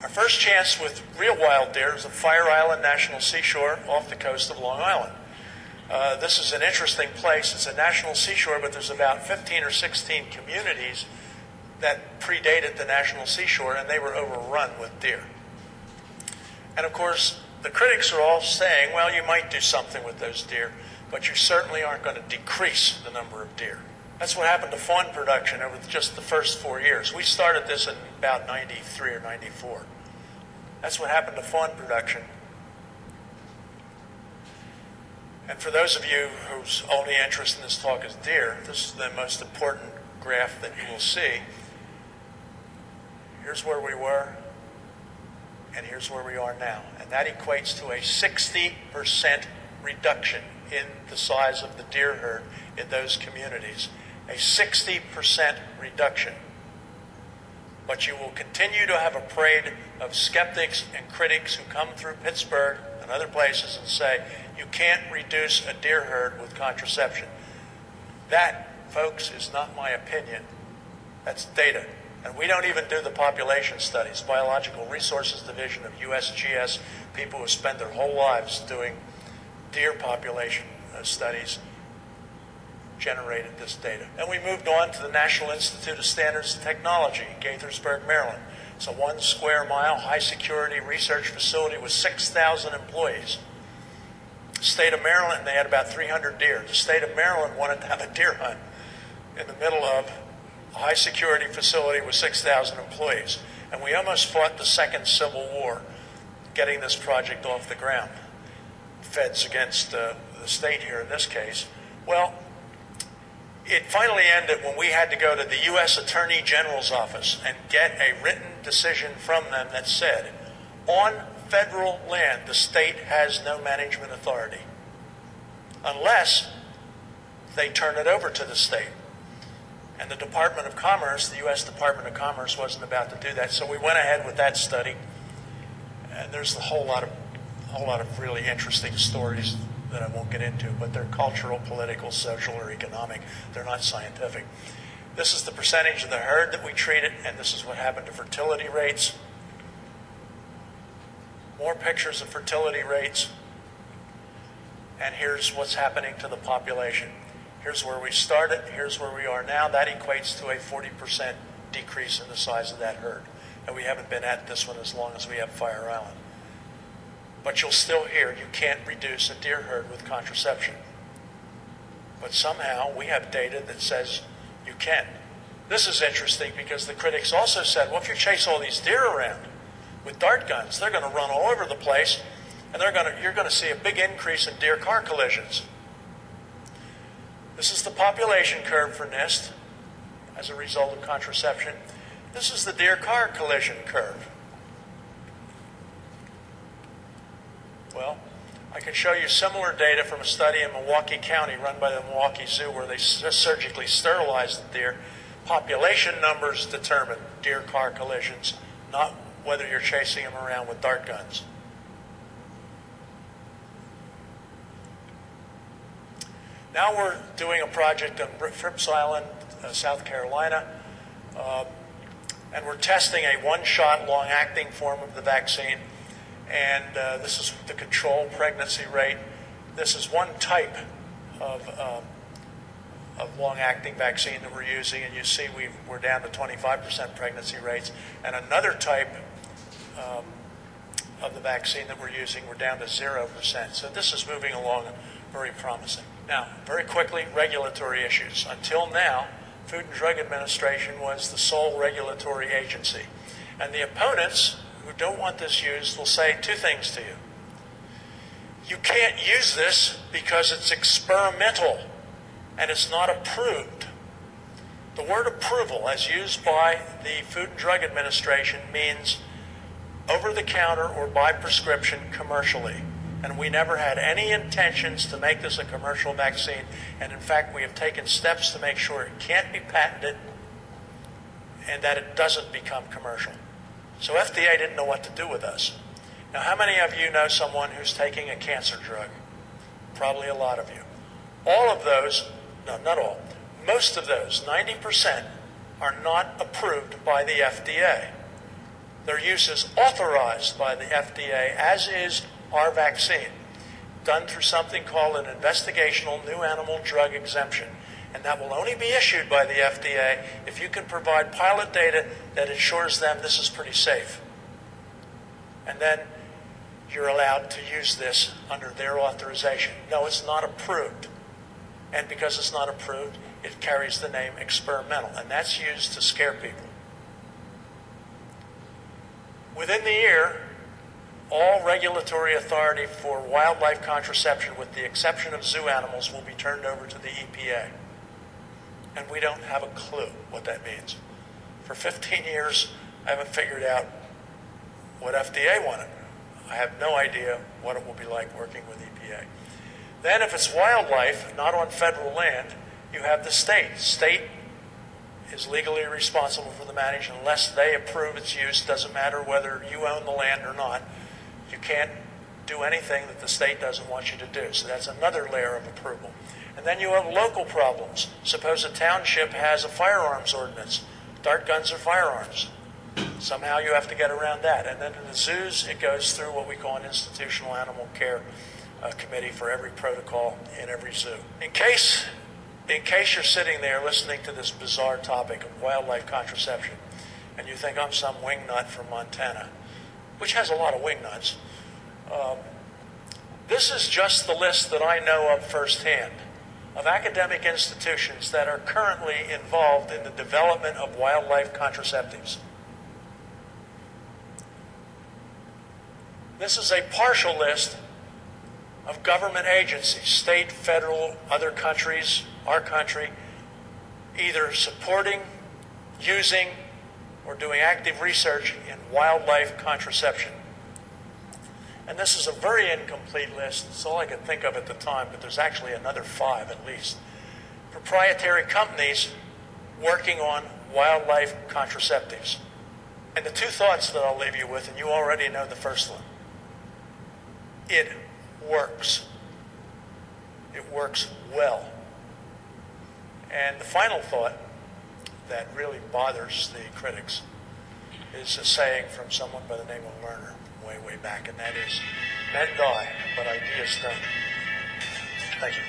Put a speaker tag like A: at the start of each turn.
A: Our first chance with real wild deer is at Fire Island National Seashore off the coast of Long Island. This is an interesting place. It's a national seashore, but there's about 15 or 16 communities that predated the national seashore, and they were overrun with deer. And of course, the critics are all saying, well, you might do something with those deer, but you certainly aren't going to decrease the number of deer. That's what happened to fawn production over just the first 4 years. We started this in about 93 or 94. That's what happened to fawn production. And for those of you whose only interest in this talk is deer, this is the most important graph that you will see. Here's where we were, and here's where we are now. And that equates to a 60% reduction in the size of the deer herd in those communities. A 60% reduction. But you will continue to have a parade of skeptics and critics who come through Pittsburgh and other places and say, you can't reduce a deer herd with contraception. That, folks, is not my opinion. That's data. And we don't even do the population studies. Biological Resources Division of USGS, people who spend their whole lives doing deer population studies, generated this data. And we moved on to the National Institute of Standards and Technology in Gaithersburg, Maryland. It's a 1 square mile high security research facility with 6,000 employees. The state of Maryland, they had about 300 deer. The state of Maryland wanted to have a deer hunt in the middle of a high security facility with 6,000 employees. And we almost fought the Second Civil War getting this project off the ground. Feds against the state here in this case. Well, it finally ended when we had to go to the U.S. Attorney General's office and get a written decision from them that said, on federal land, the state has no management authority unless they turn it over to the state. And the Department of Commerce, the U.S. Department of Commerce, wasn't about to do that. So we went ahead with that study. And there's a whole lot of really interesting stories that I won't get into, but they're cultural, political, social, or economic. They're not scientific. This is the percentage of the herd that we treated, and this is what happened to fertility rates. More pictures of fertility rates. And here's what's happening to the population. Here's where we started. Here's where we are now. That equates to a 40% decrease in the size of that herd. And we haven't been at this one as long as we have Fire Island. But you'll still hear you can't reduce a deer herd with contraception. But somehow we have data that says you can. This is interesting because the critics also said, well, if you chase all these deer around with dart guns, they're going to run all over the place, and you're going to see a big increase in deer-car collisions. This is the population curve for NIST as a result of contraception. This is the deer-car collision curve. Well, I can show you similar data from a study in Milwaukee County run by the Milwaukee Zoo where they surgically sterilized the deer. Population numbers determine deer-car collisions, not whether you're chasing them around with dart guns. Now we're doing a project on Phipps Island, South Carolina, and we're testing a one-shot long-acting form of the vaccine. And this is the control pregnancy rate. This is one type of long-acting vaccine that we're using, and you see we're down to 25% pregnancy rates. And another type of the vaccine that we're using, we're down to 0%. So this is moving along very promising. Now, very quickly, regulatory issues. Until now, Food and Drug Administration was the sole regulatory agency. And the opponents who don't want this used will say two things to you. You can't use this because it's experimental and it's not approved. The word approval, as used by the Food and Drug Administration, means over-the-counter or by prescription commercially. And we never had any intentions to make this a commercial vaccine. And in fact, we have taken steps to make sure it can't be patented and that it doesn't become commercial. So FDA didn't know what to do with us. Now, how many of you know someone who's taking a cancer drug? Probably a lot of you. All of those, no, not all, most of those, 90%, are not approved by the FDA. Their use is authorized by the FDA, as is our vaccine, done through something called an investigational new animal drug exemption. And that will only be issued by the FDA if you can provide pilot data that ensures them this is pretty safe. And then you're allowed to use this under their authorization. No, it's not approved. And because it's not approved, it carries the name experimental, and that's used to scare people. Within the year, all regulatory authority for wildlife contraception, with the exception of zoo animals, will be turned over to the EPA. And we don't have a clue what that means. For 15 years, I haven't figured out what FDA wanted. I have no idea what it will be like working with EPA. Then if it's wildlife, not on federal land, you have the state. State is legally responsible for the management unless they approve its use. Doesn't matter whether you own the land or not. You can't do anything that the state doesn't want you to do. So that's another layer of approval. And then you have local problems. Suppose a township has a firearms ordinance. Dart guns are firearms. Somehow you have to get around that. And then in the zoos, it goes through what we call an institutional animal care committee for every protocol in every zoo. In case you're sitting there listening to this bizarre topic of wildlife contraception, and you think I'm some wingnut from Montana, which has a lot of wingnuts, this is just the list that I know of firsthand of academic institutions that are currently involved in the development of wildlife contraceptives. This is a partial list of government agencies, state, federal, other countries, our country, either supporting, using, or doing active research in wildlife contraception. And this is a very incomplete list. It's all I could think of at the time, but there's actually another 5 at least. Proprietary companies working on wildlife contraceptives. And the 2 thoughts that I'll leave you with, and you already know the first one. It works. It works well. And the final thought that really bothers the critics is a saying from someone by the name of Lerner way back, and that is, men die, but ideas don't. Thank you.